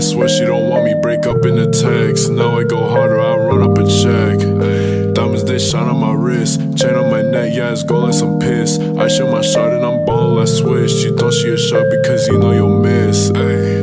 swear she don't want me, break up in the text. Now I go harder, I run up a check. Diamonds, they shine on my wrist. Chain on my neck, yeah, it's gold like some piss. I shoot my shot and I'm ballin' like Swish. You thought she a shot because you know you'll miss. Ayy.